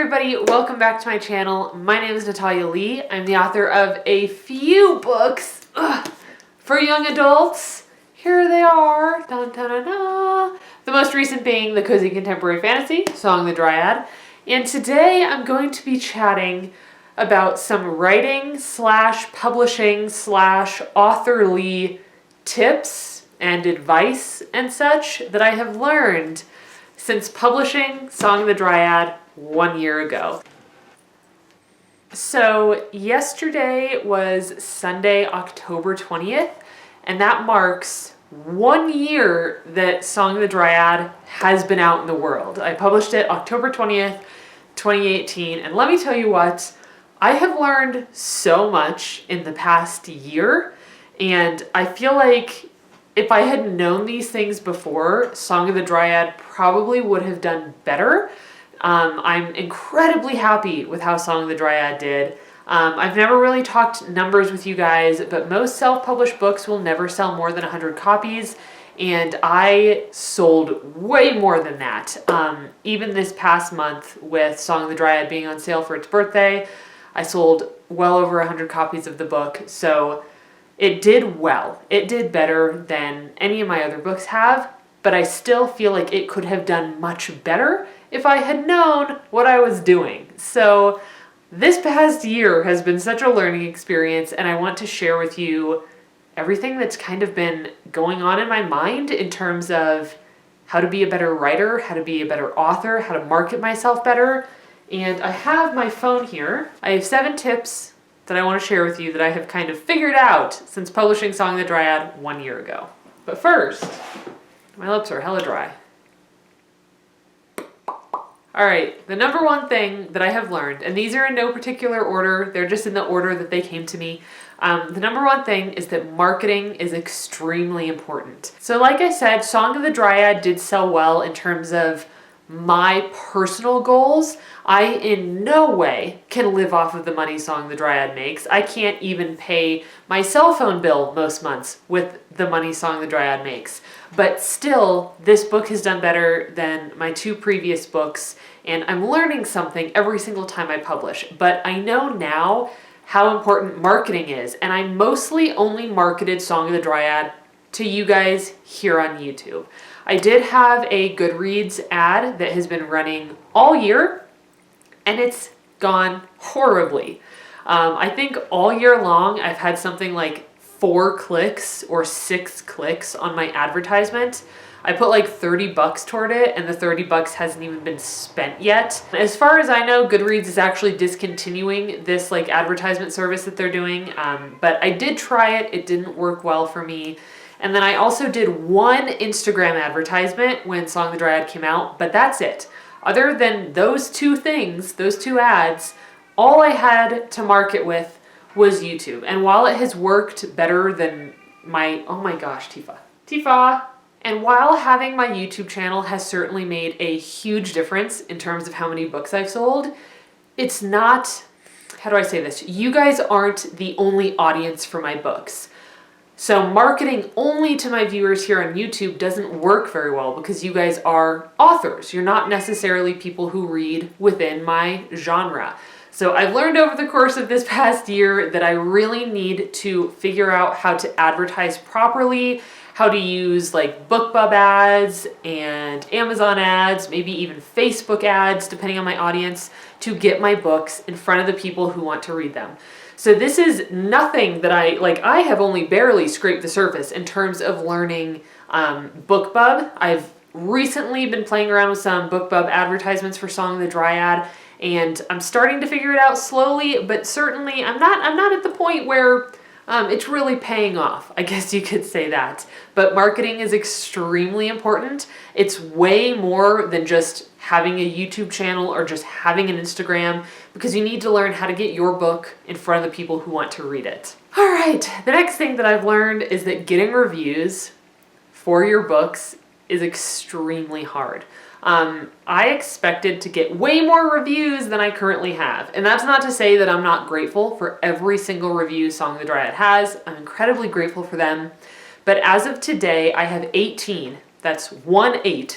everybody, welcome back to my channel. My name is Natalia Lee. I'm the author of a few books for young adults. Here they are. Dun, dun, dun, dun. The most recent being the Cozy Contemporary Fantasy, Song the Dryad. And today I'm going to be chatting about some writing / publishing / authorly tips and advice and such that I have learned since publishing Song the Dryad 1 year ago. So yesterday was Sunday, October 20th, and that marks 1 year that Song the Dryad has been out in the world. I published it October 20th, 2018, and let me tell you what, I have learned so much in the past year, and I feel like if I had known these things before, Song of the Dryad probably would have done better. I'm incredibly happy with how Song of the Dryad did. I've never really talked numbers with you guys, but most self-published books will never sell more than 100 copies, and I sold way more than that. Even this past month with Song of the Dryad being on sale for its birthday, I sold well over 100 copies of the book, so it did well. It did better than any of my other books have, but I still feel like it could have done much better if I had known what I was doing. So this past year has been such a learning experience, and I want to share with you everything that's kind of been going on in my mind in terms of how to be a better writer, how to be a better author, how to market myself better. And I have my phone here. I have 7 tips that I want to share with you that I have kind of figured out since publishing Song of the Dryad 1 year ago. But first, my lips are hella dry. All right, the number one thing that I have learned, and these are in no particular order, they're just in the order that they came to me. The number one thing is that marketing is extremely important. So like I said, Song of the Dryad did sell well in terms of my personal goals. I in no way can live off of the money Song the Dryad makes. I can't even pay my cell phone bill most months with the money Song the Dryad makes. But still, this book has done better than my 2 previous books, and I'm learning something every single time I publish. But I know now how important marketing is, and I mostly only marketed Song of the Dryad to you guys here on YouTube. I did have a GOODREADS ad that has been running all year, and it's gone horribly. I think all year long I've had something like 4 clicks or 6 clicks on my advertisement. I put like $30 toward it, and the $30 hasn't even been spent yet. As far as I know, GOODREADS is actually discontinuing this like advertisement service that they're doing, but I did try it. It didn't work well for me. And then I also did 1 Instagram advertisement when Song of the Dryad came out, but that's it. Other than those 2 things, those 2 ads, all I had to market with was YouTube. And while it has worked better than my, oh my gosh, Tifa. And while having my YouTube channel has certainly made a huge difference in terms of how many books I've sold, it's not, how do I say this? You guys aren't the only audience for my books. So marketing only to my viewers here on YouTube doesn't work very well because you guys are authors. You're not necessarily people who read within my genre. So I've learned over the course of this past year that I really need to figure out how to advertise properly, how to use like BookBub ads and Amazon ads, maybe even Facebook ads, depending on my audience, to get my books in front of the people who want to read them. So this is nothing that I have only barely scraped the surface in terms of learning BookBub. I've recently been playing around with some BookBub advertisements for Song of the Dryad, and I'm starting to figure it out slowly, but certainly I'm not at the point where it's really paying off. I guess you could say that. But marketing is extremely important. It's way more than just having a YouTube channel or just having an Instagram, because you need to learn how to get your book in front of the people who want to read it. All right, the next thing that I've learned is that getting reviews for your books is extremely hard. I expected to get way more reviews than I currently have. And that's not to say that I'm not grateful for every single review Song of the Dryad has. I'm incredibly grateful for them. But as of today, I have 18, that's 18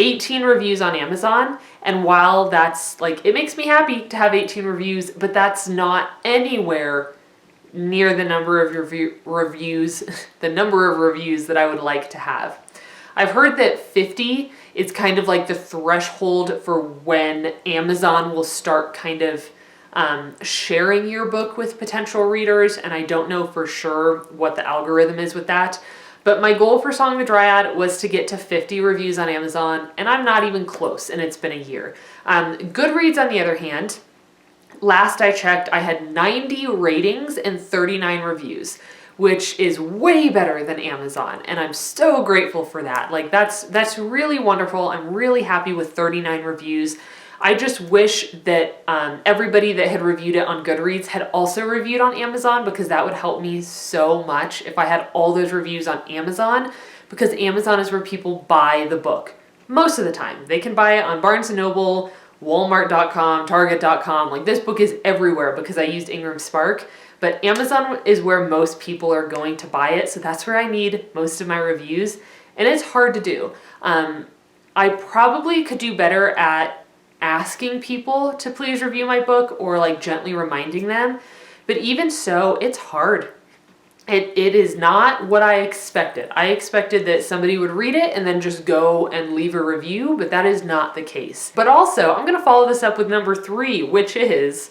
18 reviews on Amazon. And while that's like, it makes me happy to have 18 reviews, but that's not anywhere near the number of reviews, the number of reviews that I would like to have. I've heard that 50 is kind of like the threshold for when Amazon will start kind of sharing your book with potential readers, and I don't know for sure what the algorithm is with that. But my goal for Song of the Dryad was to get to 50 reviews on Amazon, and I'm not even close, and it's been a year. Goodreads, on the other hand, last I checked, I had 90 ratings and 39 reviews, which is way better than Amazon, and I'm so grateful for that. Like, that's really wonderful. I'm really happy with 39 reviews. I just wish that everybody that had reviewed it on Goodreads had also reviewed on Amazon, because that would help me so much if I had all those reviews on Amazon, because Amazon is where people buy the book most of the time. They can buy it on Barnes & Noble, Walmart.com, Target.com. Like, this book is everywhere because I used Ingram Spark, but Amazon is where most people are going to buy it, so that's where I need most of my reviews, and it's hard to do. I probably could do better at asking people to please review my book, or like gently reminding them. But even so, it's hard. It is not what I expected. I expected that somebody would read it and then just go and leave a review, but that is not the case. But also, I'm going to follow this up with number 3, which is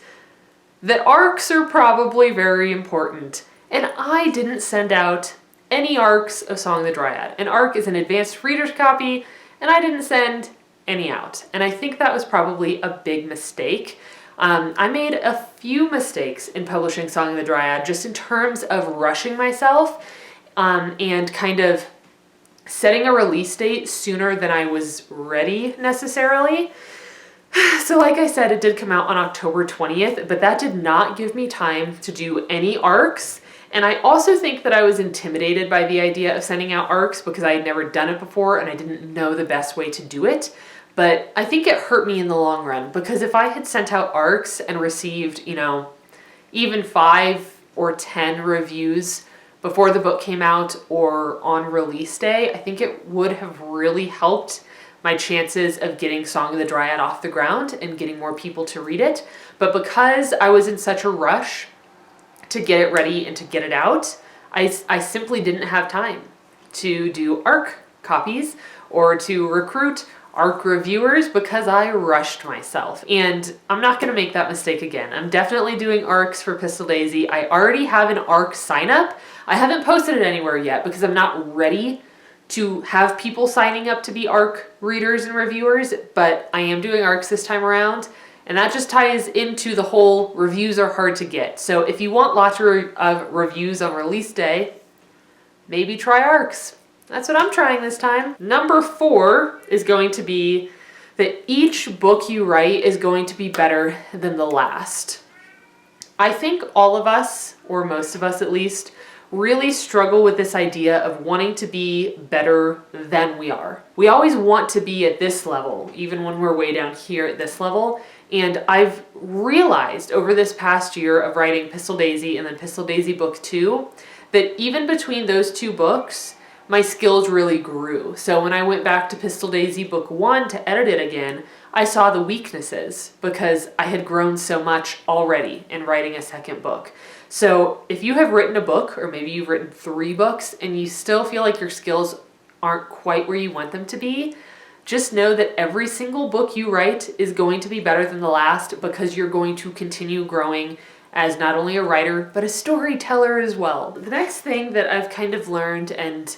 that ARCs are probably very important. And I didn't send out any ARCs of Song of the Dryad. An ARC is an advanced reader's copy, and I didn't send any out. And I think that was probably a big mistake. I made a few mistakes in publishing Song of the Dryad, just in terms of rushing myself and kind of setting a release date sooner than I was ready necessarily. So like I said, it did come out on October 20th, but that did not give me time to do any ARCs. And I also think that I was intimidated by the idea of sending out ARCs because I had never done it before and I didn't know the best way to do it. But I think it hurt me in the long run, because if I had sent out ARCs and received, even 5 or 10 reviews before the book came out or on release day, I think it would have really helped my chances of getting Song of the Dryad off the ground and getting more people to read it. But because I was in such a rush to get it ready and to get it out, I simply didn't have time to do ARC copies or to recruit ARC reviewers, because I rushed myself. And I'm not going to make that mistake again. I'm definitely doing ARCs for Pistol Daisy. I already have an ARC sign up. I haven't posted it anywhere yet because I'm not ready to have people signing up to be ARC readers and reviewers, but I am doing ARCs this time around. And that just ties into the whole reviews are hard to get. So if you want lots of reviews on release day, maybe try ARCs. That's what I'm trying this time. Number 4 is going to be that each book you write is going to be better than the last. I think all of us, or most of us at least, really struggle with this idea of wanting to be better than we are. We always want to be at this level, even when we're way down here at this level. And I've realized over this past year of writing Pistol Daisy and then Pistol Daisy Book 2, that even between those 2 books, my skills really grew. So when I went back to Pistol Daisy Book 1 to edit it again, I saw the weaknesses because I had grown so much already in writing a second book. So if you have written a book, or maybe you've written 3 books and you still feel like your skills aren't quite where you want them to be, just know that every single book you write is going to be better than the last, because you're going to continue growing as not only a writer, but a storyteller as well. The next thing that I've kind of learned and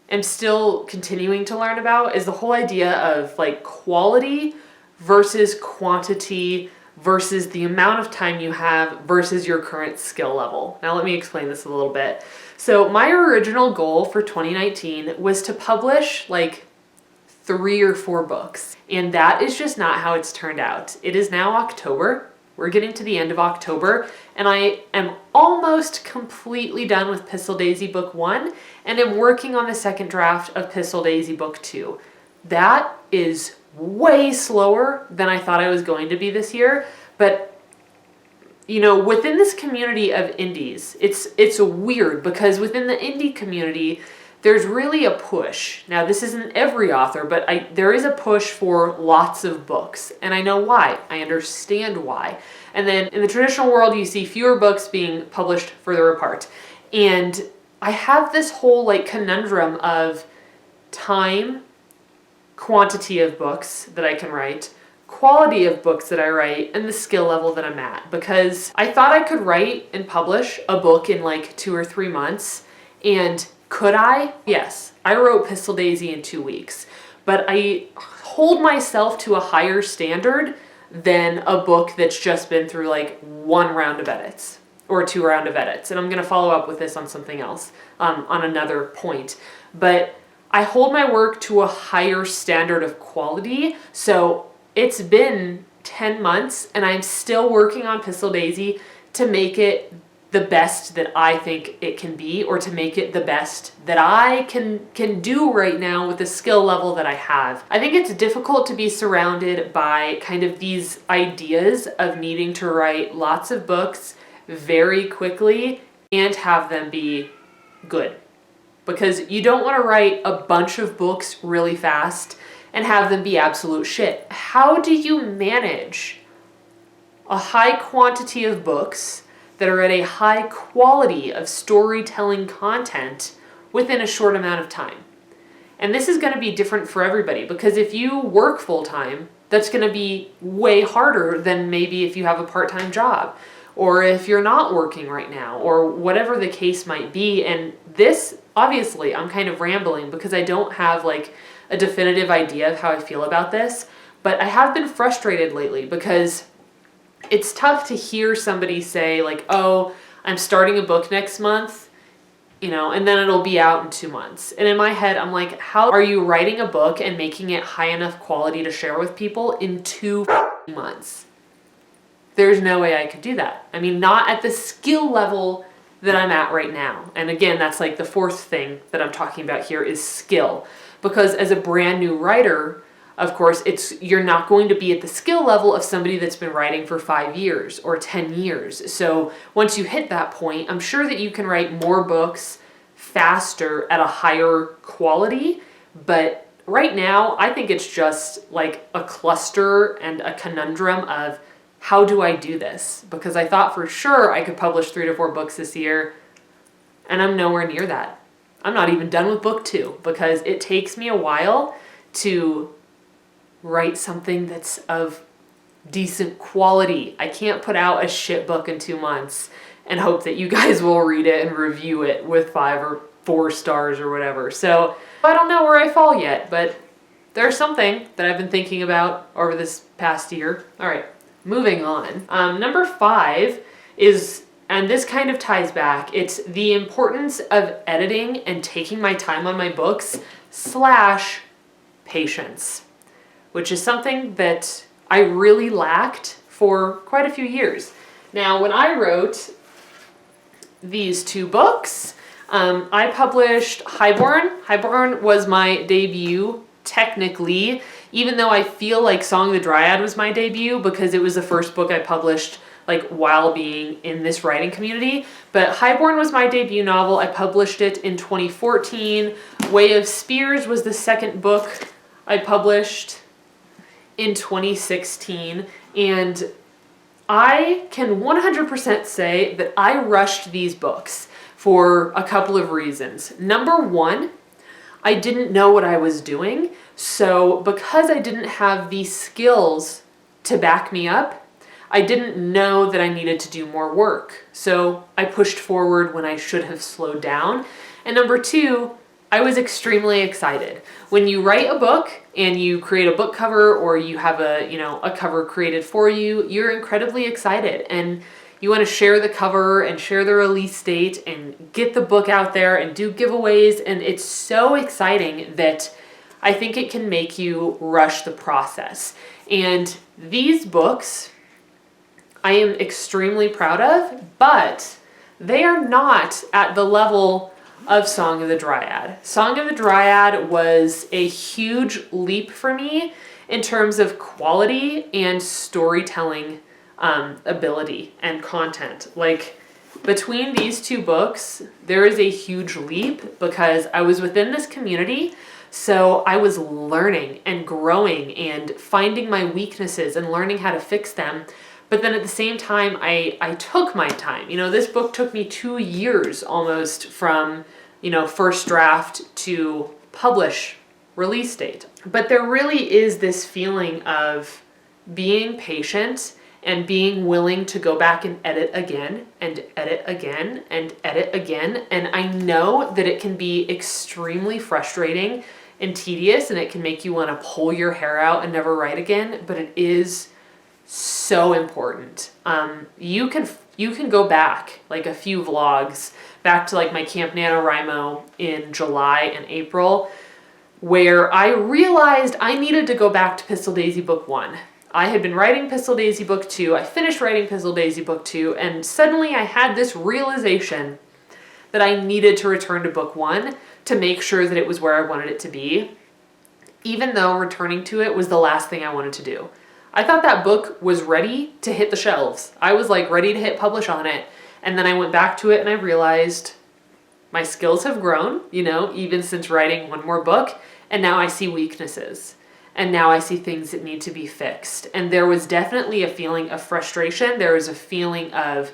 am still continuing to learn about is the whole idea of like quality versus quantity versus the amount of time you have versus your current skill level. Now let me explain this a little bit. So my original goal for 2019 was to publish like 3 or 4 books, and that is just not how it's turned out. It is now October. We're getting to the end of October, and I am almost completely done with Pistol Daisy Book 1, and am working on the second draft of Pistol Daisy Book 2. That is way slower than I thought I was going to be this year, but within this community of indies, it's weird, because within the indie community, there's really a push. Now, this isn't every author, but there is a push for lots of books. And I know why. I understand why. And then in the traditional world, you see fewer books being published further apart. And I have this whole like conundrum of time, quantity of books that I can write, quality of books that I write, and the skill level that I'm at. Because I thought I could write and publish a book in like 2 or 3 months. And could I? Yes. I wrote Pistol Daisy in 2 weeks. But I hold myself to a higher standard than a book that's just been through like 1 round of edits or 2 round of edits. And I'm going to follow up with this on something else, on another point. But I hold my work to a higher standard of quality. So it's been 10 months and I'm still working on Pistol Daisy to make it the best that I think it can be, or to make it the best that I can do right now with the skill level that I have. I think it's difficult to be surrounded by kind of these ideas of needing to write lots of books very quickly and have them be good. Because you don't want to write a bunch of books really fast and have them be absolute shit. How do you manage a high quantity of books that are at a high quality of storytelling content within a short amount of time? And this is going to be different for everybody, because if you work full-time, that's going to be way harder than maybe if you have a part-time job, or if you're not working right now, or whatever the case might be. And this, obviously, I'm kind of rambling because I don't have like a definitive idea of how I feel about this, but I have been frustrated lately because it's tough to hear somebody say like, oh, I'm starting a book next month, and then it'll be out in 2 months. And in my head, I'm like, how are you writing a book and making it high enough quality to share with people in 2 months? There's no way I could do that. I mean, not at the skill level that I'm at right now. And again, that's like the 4th thing that I'm talking about here is skill. Because as a brand new writer, of course, you're not going to be at the skill level of somebody that's been writing for 5 years or 10 years. So once you hit that point, I'm sure that you can write more books faster at a higher quality. But right now, I think it's just like a cluster and a conundrum of, how do I do this? Because I thought for sure I could publish 3 to 4 books this year, and I'm nowhere near that. I'm not even done with book 2 because it takes me a while to write something that's of decent quality. I can't put out a shit book in 2 months and hope that you guys will read it and review it with 5 or 4 stars or whatever. So I don't know where I fall yet, but there's something that I've been thinking about over this past year. All right. Moving on. Number 5 is, and this kind of ties back, it's the importance of editing and taking my time on my books / patience, which is something that I really lacked for quite a few years. Now, when I wrote these 2 books, I published Highborn. Highborn was my debut, technically, even though I feel like Song of the Dryad was my debut because it was the first book I published like while being in this writing community. But Highborn was my debut novel. I published it in 2014. Way of Spears was the 2nd book I published in 2016. And I can 100% say that I rushed these books for a couple of reasons. Number 1, I didn't know what I was doing. So because I didn't have the skills to back me up, I didn't know that I needed to do more work. So I pushed forward when I should have slowed down. And number 2, I was extremely excited. When you write a book and you create a book cover or you have a cover created for you, you're incredibly excited. And you want to share the cover and share the release date and get the book out there and do giveaways. And it's so exciting that I think it can make you rush the process. And these books I am extremely proud of, but they are not at the level of Song of the Dryad. Song of the Dryad was a huge leap for me in terms of quality and storytelling ability and content. Like, Between these two books, there is a huge leap because I was within this community. So I was learning and growing and finding my weaknesses and learning how to fix them. But then at the same time, I took my time. This book took me 2 years almost from, first draft to publish release date. But there really is this feeling of being patient and being willing to go back and edit again and edit again and edit again. And I know that it can be extremely frustrating and tedious, and it can make you want to pull your hair out and never write again, but it is so important. You can go back like a few vlogs back to like my Camp NaNoWriMo in July and April, where I realized I needed to go back to Pistol Daisy Book 1. I had been writing Pistol Daisy Book 2, I finished writing Pistol Daisy Book 2, and suddenly I had this realization that I needed to return to Book 1 to make sure that it was where I wanted it to be, even though returning to it was the last thing I wanted to do. I thought that book was ready to hit the shelves. I was like ready to hit publish on it. And then I went back to it and I realized my skills have grown, even since writing one more book. And now I see weaknesses. And now I see things that need to be fixed. And there was definitely a feeling of frustration. There was a feeling of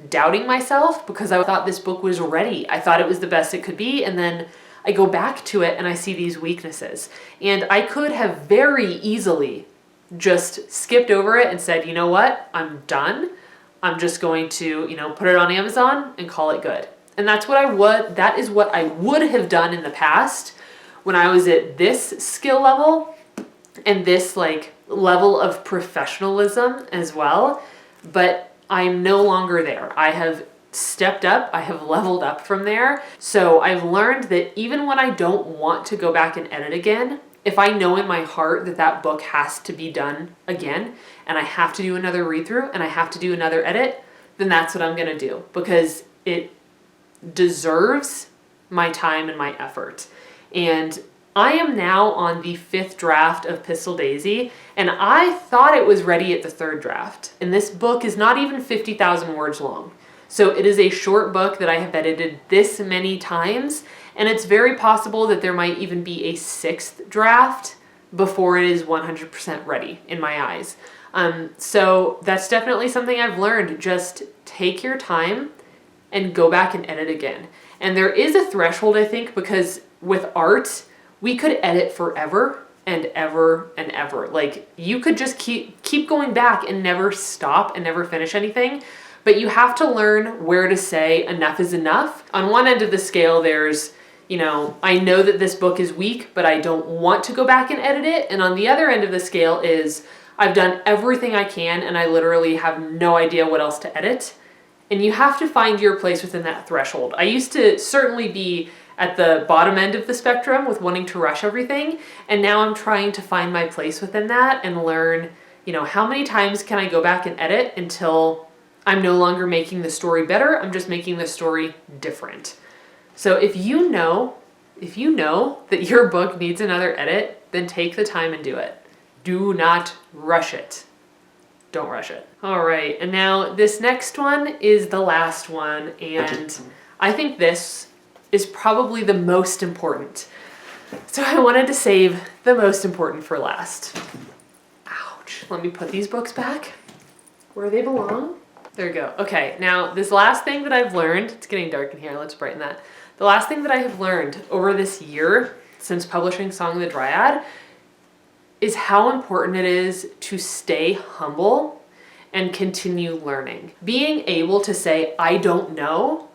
doubting myself because I thought this book was ready. I thought it was the best it could be. And then I go back to it and I see these weaknesses. And I could have very easily just skipped over it and said, you know what, I'm done. I'm just going to, put it on Amazon and call it good. And that is what I would have done in the past when I was at this skill level and this like level of professionalism as well. But I'm no longer there. I have stepped up. I have leveled up from there. So I've learned that even when I don't want to go back and edit again, if I know in my heart that that book has to be done again and I have to do another read through and I have to do another edit, then that's what I'm going to do because it deserves my time and my effort. And I am now on the 5th draft of Pistol Daisy, and I thought it was ready at the 3rd draft. And this book is not even 50,000 words long. So it is a short book that I have edited this many times, and it's very possible that there might even be a 6th draft before it is 100% ready in my eyes. So that's definitely something I've learned. Just take your time and go back and edit again. And there is a threshold, I think, because with art, we could edit forever and ever and ever. Like you could just keep going back and never stop and never finish anything. But you have to learn where to say enough is enough. On one end of the scale, there's, I know that this book is weak, but I don't want to go back and edit it. And on the other end of the scale is I've done everything I can and I literally have no idea what else to edit. And you have to find your place within that threshold. I used to certainly be at the bottom end of the spectrum with wanting to rush everything. And now I'm trying to find my place within that and learn, how many times can I go back and edit until I'm no longer making the story better, I'm just making the story different. So if you know that your book needs another edit, then take the time and do it. Do not rush it. Don't rush it. All right, and now this next one is the last one, and I think this is probably the most important. So I wanted to save the most important for last. Ouch. Let me put these books back where they belong. There we go. Okay, now this last thing that I've learned, it's getting dark in here, let's brighten that. The last thing that I have learned over this year since publishing Song of the Dryad is how important it is to stay humble and continue learning. Being able to say, I don't know,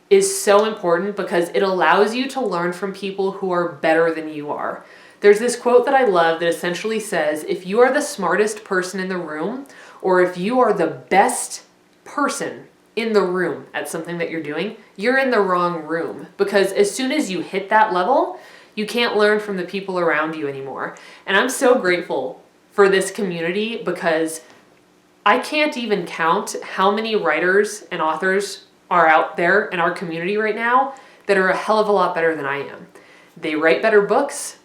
is so important because it allows you to learn from people who are better than you are. There's this quote that I love that essentially says, if you are the smartest person in the room, or if you are the best person in the room at something that you're doing, you're in the wrong room. Because as soon as you hit that level, you can't learn from the people around you anymore. And I'm so grateful for this community because I can't even count how many writers and authors are out there in our community right now that are a hell of a lot better than I am. They write better books.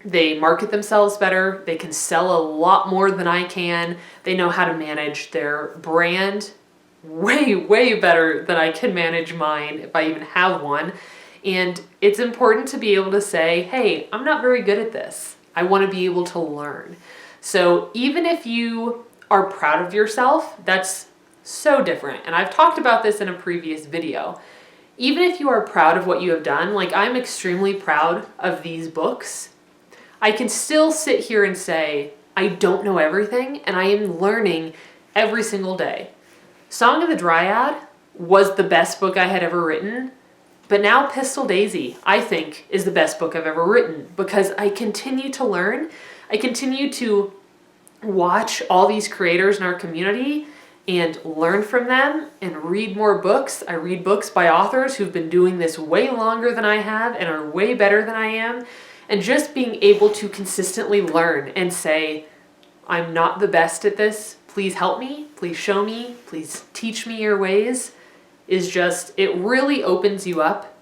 They market themselves better. They can sell a lot more than I can. They know how to manage their brand way, way better than I can manage mine if I even have one. And it's important to be able to say, hey, I'm not very good at this. I want to be able to learn. So even if you are proud of yourself, that's so different. And I've talked about this in a previous video. Even if you are proud of what you have done, like I'm extremely proud of these books, I can still sit here and say, I don't know everything and I am learning every single day. Song of the Dryad was the best book I had ever written, but now Pistol Daisy, I think, is the best book I've ever written because I continue to learn. I continue to watch all these creators in our community and learn from them and read more books. I read books by authors who've been doing this way longer than I have and are way better than I am. And just being able to consistently learn and say, I'm not the best at this, please help me, please show me, please teach me your ways, is just, it really opens you up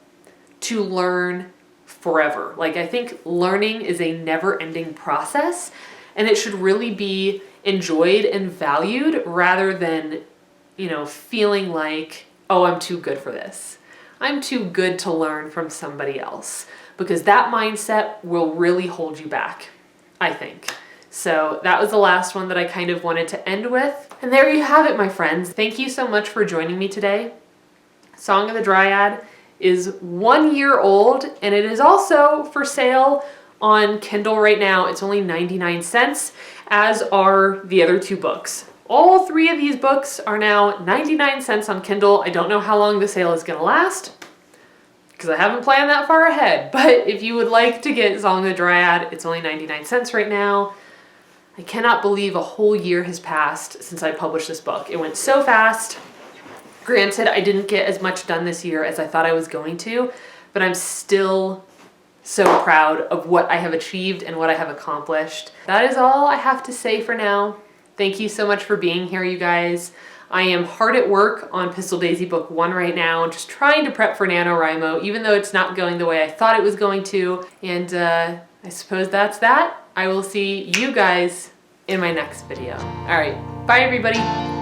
to learn forever. Like I think learning is a never-ending process and it should really be enjoyed and valued rather than, feeling like, oh, I'm too good for this. I'm too good to learn from somebody else, because that mindset will really hold you back, I think. So that was the last one that I kind of wanted to end with. And there you have it, my friends. Thank you so much for joining me today. Song of the Dryad is 1 year old and it is also for sale on Kindle right now. It's only 99 cents, as are the other two books. All three of these books are now 99 cents on Kindle. I don't know how long the sale is gonna last because I haven't planned that far ahead, but if you would like to get Song of the Dryad, it's only 99 cents right now. I cannot believe a whole year has passed since I published this book. It went so fast. Granted, I didn't get as much done this year as I thought I was going to, but I'm still so proud of what I have achieved and what I have accomplished. That is all I have to say for now. Thank you so much for being here, you guys. I am hard at work on Pistol Daisy Book 1 right now, just trying to prep for NaNoWriMo, even though it's not going the way I thought it was going to. And I suppose that's that. I will see you guys in my next video. All right, bye everybody.